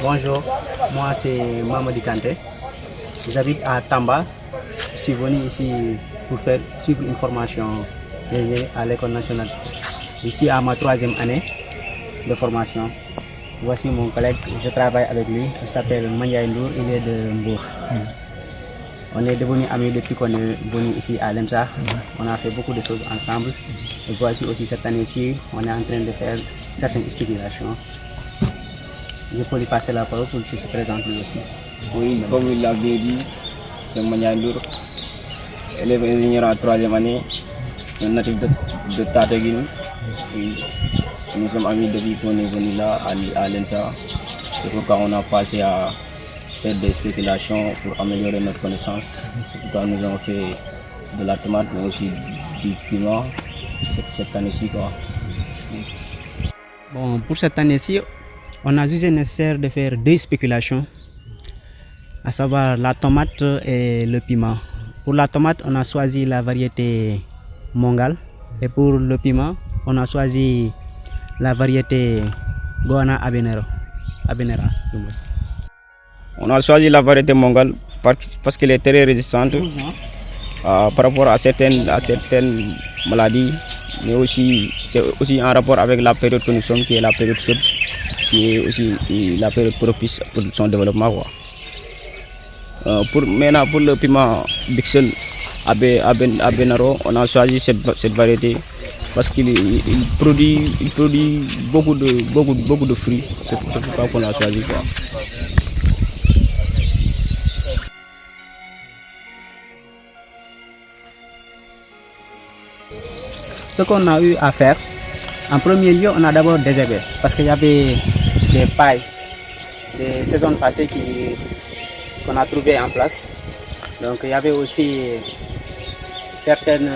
Bonjour, moi c'est Mamadi Kanté. J'habite à Tamba. Je suis venu ici pour suivre une formation à l'École nationale. Ici à ma 3e année de formation. Voici mon collègue, je travaille avec lui. Il s'appelle Mandiaye Ndour, il est de Mbour. On est devenus amis depuis qu'on est venu ici à l'EMSA. On a fait beaucoup de choses ensemble. Et voici aussi cette année-ci, on est en train de faire certaines spéculations. Je peux lui passer la parole pour qu'il se présente lui aussi. Oui, comme il l'a bien dit, c'est Mandiaye Ndour, élève ingénieur en 3e année, un natif de Tataguine. Oui. Nous sommes amis depuis qu'on est venu là à l'ENSA. C'est pourquoi on a passé à faire des spéculations pour améliorer notre connaissance. C'est pourquoi nous avons fait de la tomate, mais aussi du piment cette année-ci. Bon, pour cette année-ci, on a jugé nécessaire de faire 2 spéculations, à savoir la tomate et le piment. Pour la tomate, on a choisi la variété Mongale, et pour le piment, on a choisi la variété Goana Habanero. On a choisi la variété Mongale parce qu'elle est très résistante par rapport à certaines maladies, mais aussi c'est aussi en rapport avec la période que nous sommes, qui est la période chaude, qui est aussi la période propice pour son développement. Maintenant, pour le piment Bixel Habanero, on a choisi cette variété parce qu'il produit beaucoup de fruits. C'est pourquoi on a choisi. Ce qu'on a eu à faire, en premier lieu, on a d'abord désherbé parce qu'il y avait des pailles des saisons passées qu'on a trouvées en place. Donc il y avait aussi certaines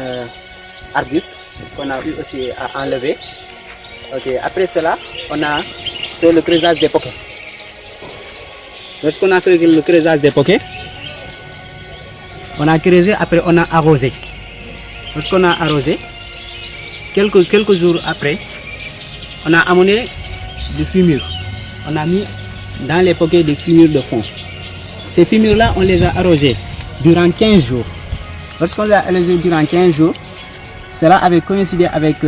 arbustes qu'on a eu aussi à enlever. Après cela, on a fait le creusage des poquets. Lorsqu'on a fait le creusage des poquets, on a creusé, après on a arrosé. Lorsqu'on a arrosé, quelques jours après, on a amené des fumures. On a mis dans les poquets des fumures de fond. Ces fumures-là, on les a arrosées durant 15 jours. Lorsqu'on les a arrosées durant 15 jours, cela avait coïncidé avec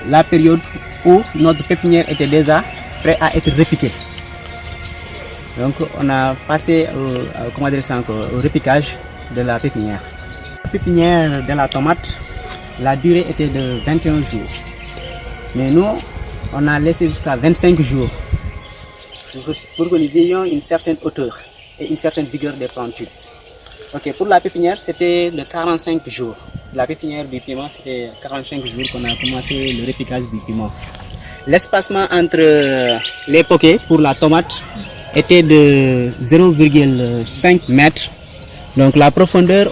la période où notre pépinière était déjà prête à être repiquée. Donc on a passé au repiquage de la pépinière. La pépinière de la tomate, la durée était de 21 jours. Mais nous, on a laissé jusqu'à 25 jours pour que nous ayons une certaine hauteur et une certaine vigueur des plantures. Pour la pépinière, c'était de 45 jours. La pépinière du piment, c'était 45 jours qu'on a commencé le repiquage du piment. L'espacement entre les poquets pour la tomate était de 0,5 mètres. Donc la profondeur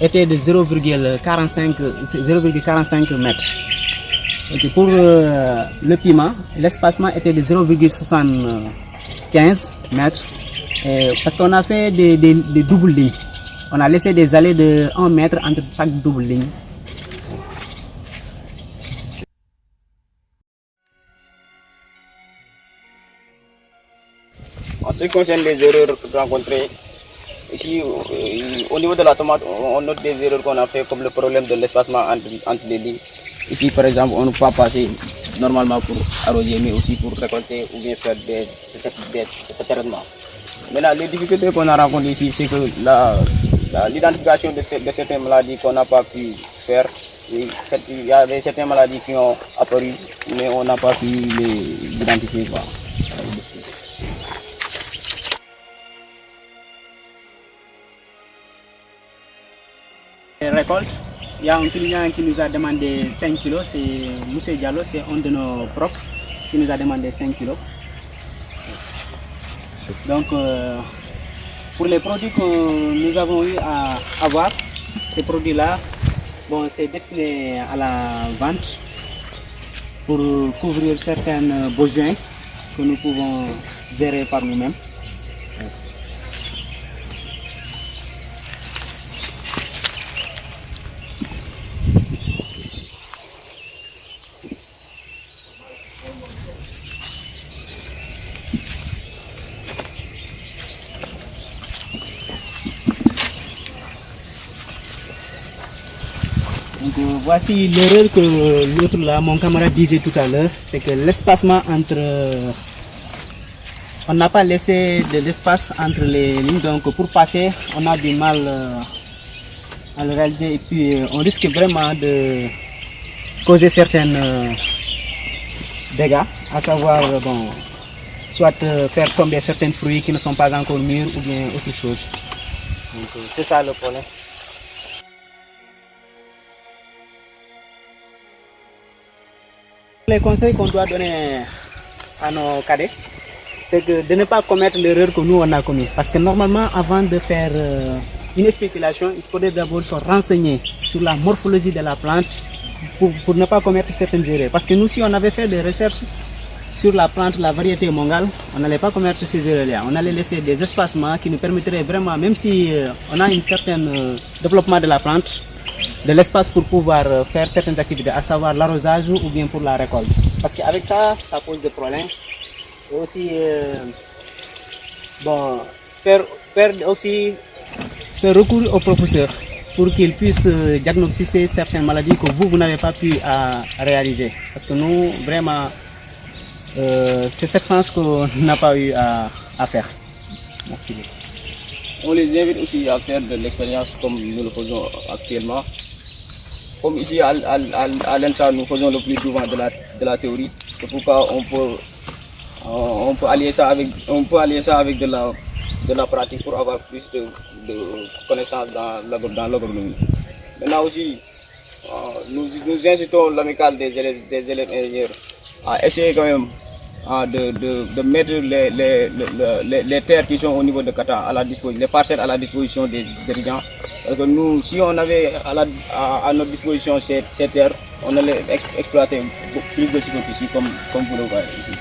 était de 0,45 mètres. Pour le piment, l'espacement était de 0,75 mètres. Parce qu'on a fait des doubles lignes. On a laissé des allées de 1 mètre entre chaque double ligne. En ce qui concerne les erreurs rencontrées, ici au niveau de la tomate, on note des erreurs qu'on a fait, comme le problème de l'espacement entre les lignes. Ici par exemple, on ne peut pas passer normalement pour arroser, mais aussi pour récolter ou bien faire des traitements. Maintenant, les difficultés qu'on a rencontrées ici, c'est que l'identification de certaines maladies qu'on n'a pas pu faire. Il y avait certaines maladies qui ont apparu, mais on n'a pas pu les identifier. Les récoltes, il y a un client qui nous a demandé 5 kilos, c'est M. Diallo, c'est un de nos profs qui nous a demandé 5 kilos. Donc, pour les produits que nous avons eu à avoir, ces produits-là, c'est destiné à la vente pour couvrir certains besoins que nous pouvons gérer par nous-mêmes. Donc, voici l'erreur que l'autre là, mon camarade disait tout à l'heure, c'est que l'espacement entre... on n'a pas laissé de l'espace entre les lignes, donc pour passer, on a du mal à le réaliser et puis on risque vraiment de causer certains dégâts, à savoir, bon, soit faire tomber certains fruits qui ne sont pas encore mûrs ou bien autre chose. Donc c'est ça le problème. Les conseils qu'on doit donner à nos cadets, c'est de ne pas commettre l'erreur que nous on a commis. Parce que normalement, avant de faire une spéculation, il faudrait d'abord se renseigner sur la morphologie de la plante pour ne pas commettre certaines erreurs. Parce que nous, si on avait fait des recherches sur la plante, la variété mongale, on n'allait pas commettre ces erreurs-là. On allait laisser des espacements qui nous permettraient vraiment, même si on a un certain développement de la plante, de l'espace pour pouvoir faire certaines activités, à savoir l'arrosage ou bien pour la récolte. Parce qu'avec ça, ça pose des problèmes. Et aussi, bon, faire recourir au professeur pour qu'il puisse diagnostiquer certaines maladies que vous n'avez pas pu réaliser. Parce que nous, vraiment, c'est cette chance qu'on n'a pas eu à faire. Merci beaucoup. On les invite aussi à faire de l'expérience comme nous le faisons actuellement. Comme ici à l'ENSA, nous faisons le plus souvent de la théorie. C'est pourquoi on peut allier ça avec de la pratique pour avoir plus de connaissances dans l'agronomie. Maintenant aussi, nous incitons l'amicale des élèves ingénieurs à essayer quand même de mettre les terres qui sont au niveau de Kata à la disposition, les parcelles à la disposition des étudiants. Parce que nous, si on avait à notre disposition ces terres, on allait exploiter plus de superficie comme vous le voyez ici.